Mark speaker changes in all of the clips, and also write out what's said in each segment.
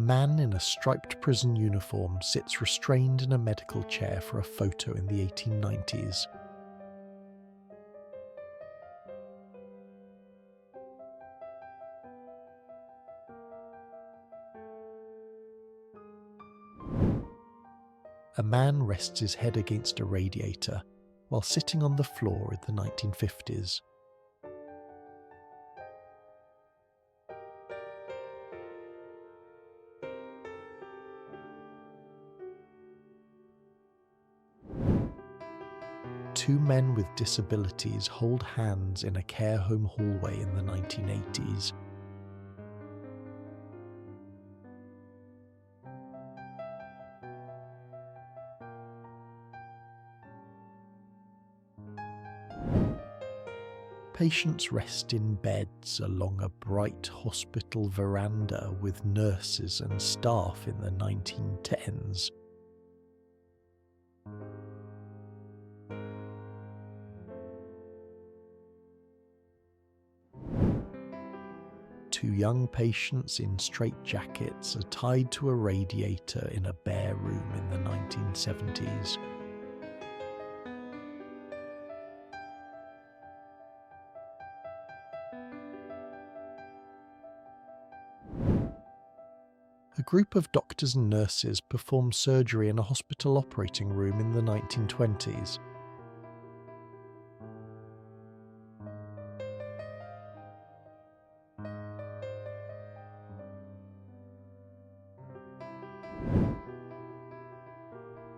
Speaker 1: man in a striped prison uniform sits restrained in a medical chair for a photo in the 1890s. A man rests his head against a radiator while sitting on the floor in the 1950s. Two men with disabilities hold hands in a care home hallway in the 1980s. Patients rest in beds along a bright hospital veranda with nurses and staff in the 1910s. Two young patients in straitjackets are tied to a radiator in a bare room in the 1970s. A group of doctors and nurses perform surgery in a hospital operating room in the 1920s.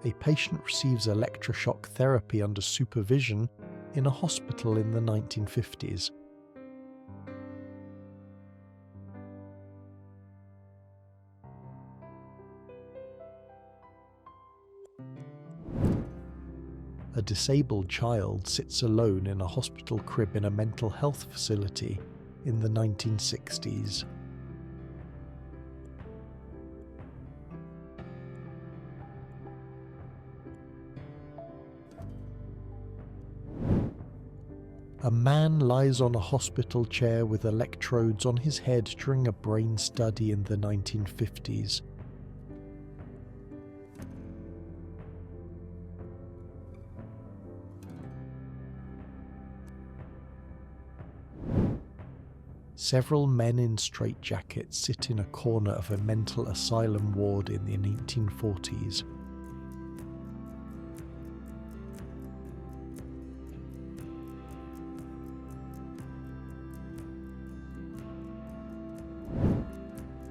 Speaker 1: A patient receives electroshock therapy under supervision in a hospital in the 1950s. A disabled child sits alone in a hospital crib in a mental health facility in the 1960s. A man lies on a hospital chair with electrodes on his head during a brain study in the 1950s. Several men in straitjackets sit in a corner of a mental asylum ward in the 1940s.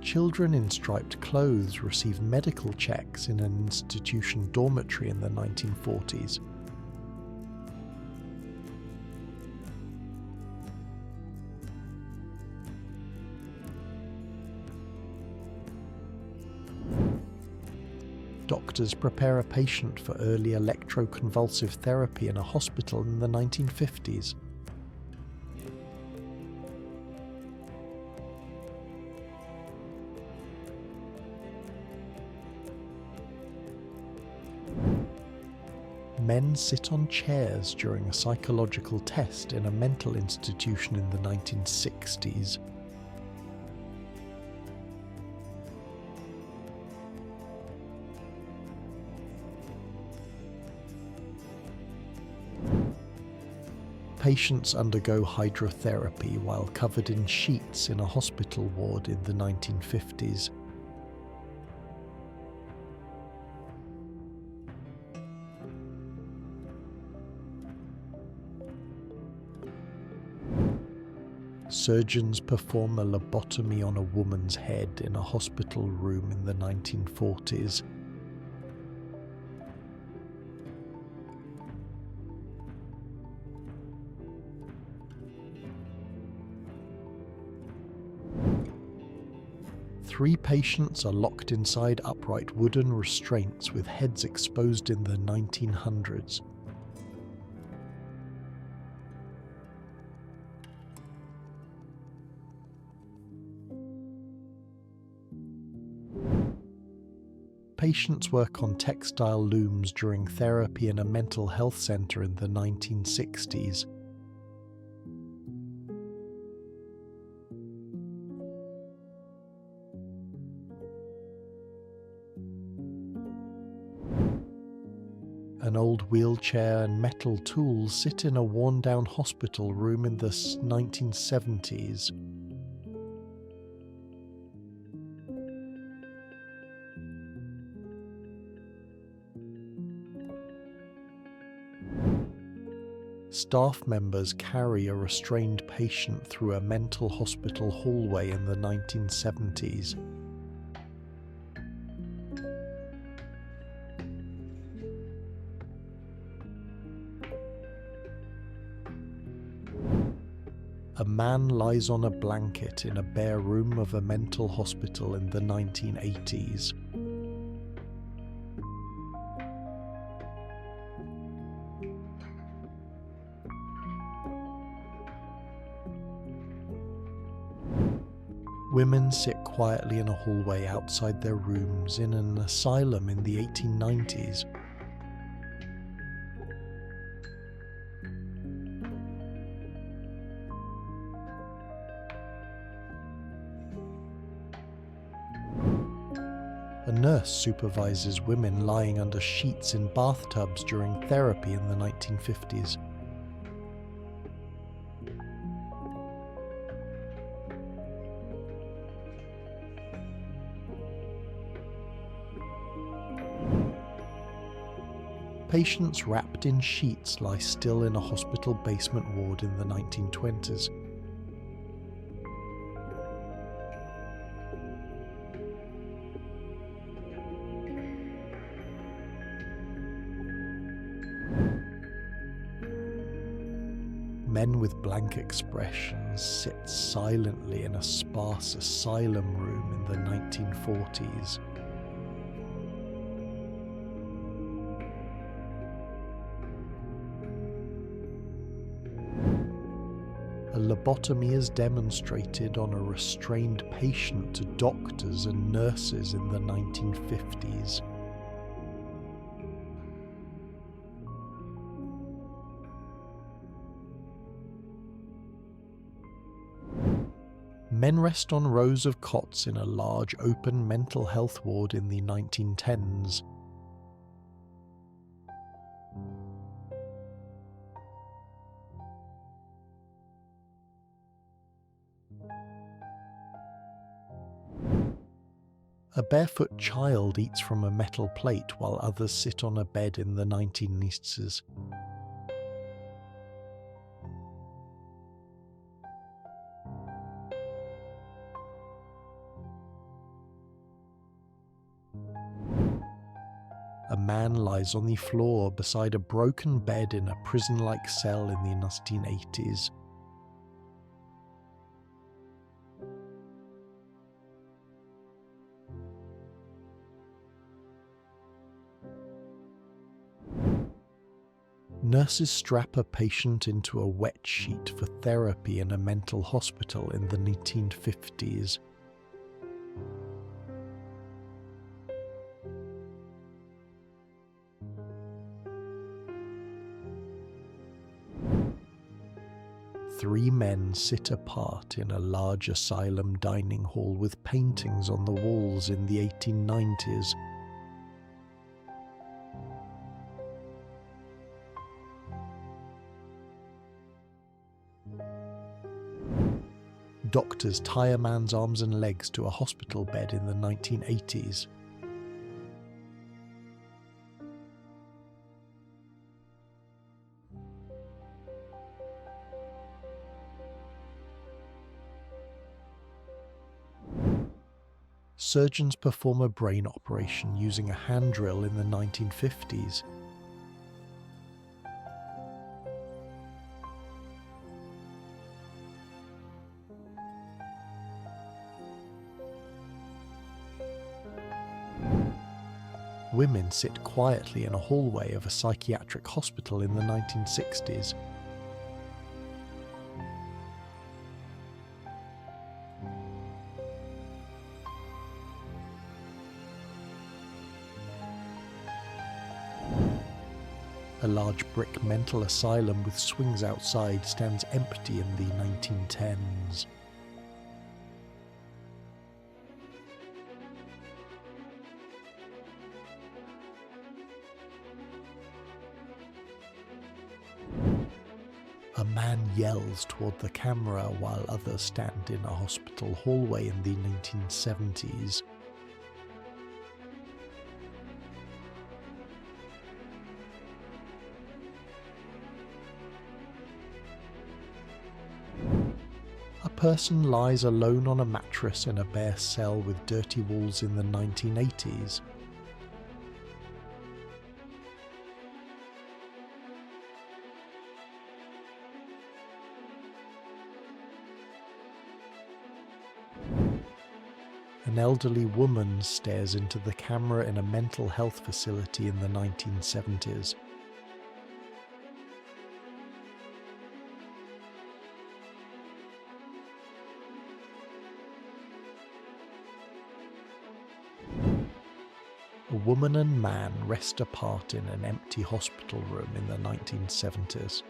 Speaker 1: Children in striped clothes receive medical checks in an institution dormitory in the 1940s. Doctors prepare a patient for early electroconvulsive therapy in a hospital in the 1950s. Men sit on chairs during a psychological test in a mental institution in the 1960s. Patients undergo hydrotherapy while covered in sheets in a hospital ward in the 1950s. Surgeons perform a lobotomy on a woman's head in a hospital room in the 1940s. Three patients are locked inside upright wooden restraints with heads exposed in the 1900s. Patients work on textile looms during therapy in a mental health center in the 1960s. An old wheelchair and metal tools sit in a worn-down hospital room in the 1970s. Staff members carry a restrained patient through a mental hospital hallway in the 1970s. A man lies on a blanket in a bare room of a mental hospital in the 1980s. Women sit quietly in a hallway outside their rooms in an asylum in the 1890s. A nurse supervises women lying under sheets in bathtubs during therapy in the 1950s. Patients wrapped in sheets lie still in a hospital basement ward in the 1920s. Men with blank expressions sit silently in a sparse asylum room in the 1940s. A lobotomy is demonstrated on a restrained patient to doctors and nurses in the 1950s. Men rest on rows of cots in a large open mental health ward in the 1910s. A barefoot child eats from a metal plate while others sit on a bed in the 1990s. A man lies on the floor beside a broken bed in a prison-like cell in the 1980s. Nurses strap a patient into a wet sheet for therapy in a mental hospital in the 1950s. Three men sit apart in a large asylum dining hall with paintings on the walls in the 1890s. Doctors tie a man's arms and legs to a hospital bed in the 1980s. Surgeons perform a brain operation using a hand drill in the 1950s. Women sit quietly in a hallway of a psychiatric hospital in the 1960s. A large brick mental asylum with swings outside stands empty in the 1910s. A man yells toward the camera while others stand in a hospital hallway in the 1970s. A person lies alone on a mattress in a bare cell with dirty walls in the 1980s. An elderly woman stares into the camera in a mental health facility in the 1970s. A woman and man rest apart in an empty hospital room in the 1970s.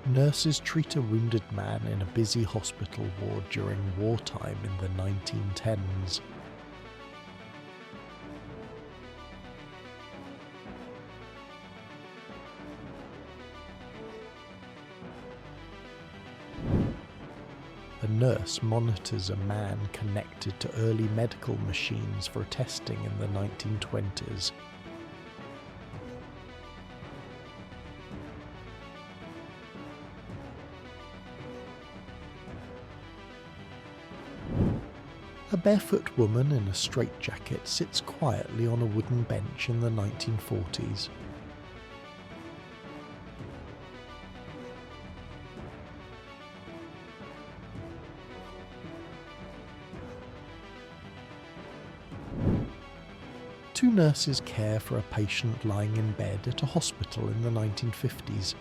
Speaker 1: Nurses treat a wounded man in a busy hospital ward during wartime in the 1910s. A nurse monitors a man connected to early medical machines for testing in the 1920s. A barefoot woman in a straitjacket sits quietly on a wooden bench in the 1940s. Two nurses care for a patient lying in bed at a hospital in the 1950s.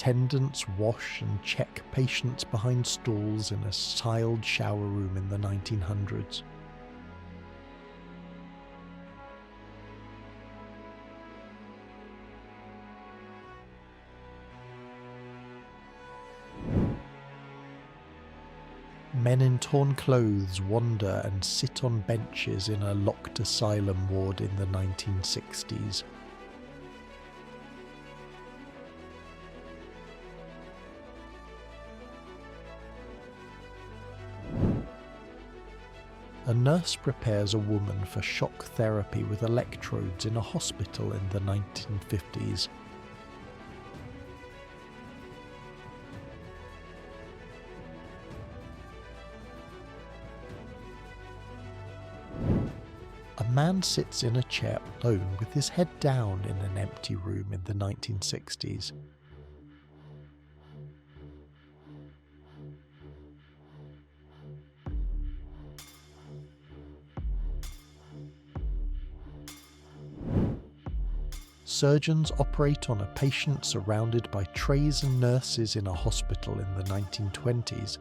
Speaker 1: Attendants wash and check patients behind stalls in a tiled shower room in the 1900s. Men in torn clothes wander and sit on benches in a locked asylum ward in the 1960s. A nurse prepares a woman for shock therapy with electrodes in a hospital in the 1950s. A man sits in a chair alone with his head down in an empty room in the 1960s. Surgeons operate on a patient surrounded by trays and nurses in a hospital in the 1920s.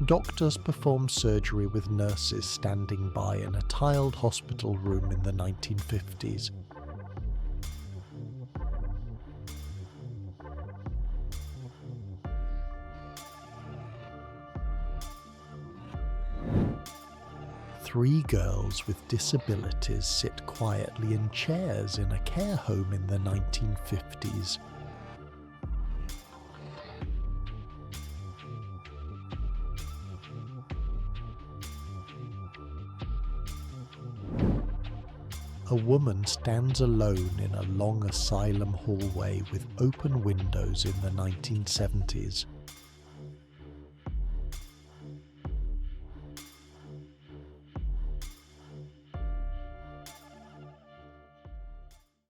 Speaker 1: Doctors perform surgery with nurses standing by in a tiled hospital room in the 1950s. Three girls with disabilities sit quietly in chairs in a care home in the 1950s. A woman stands alone in a long asylum hallway with open windows in the 1970s.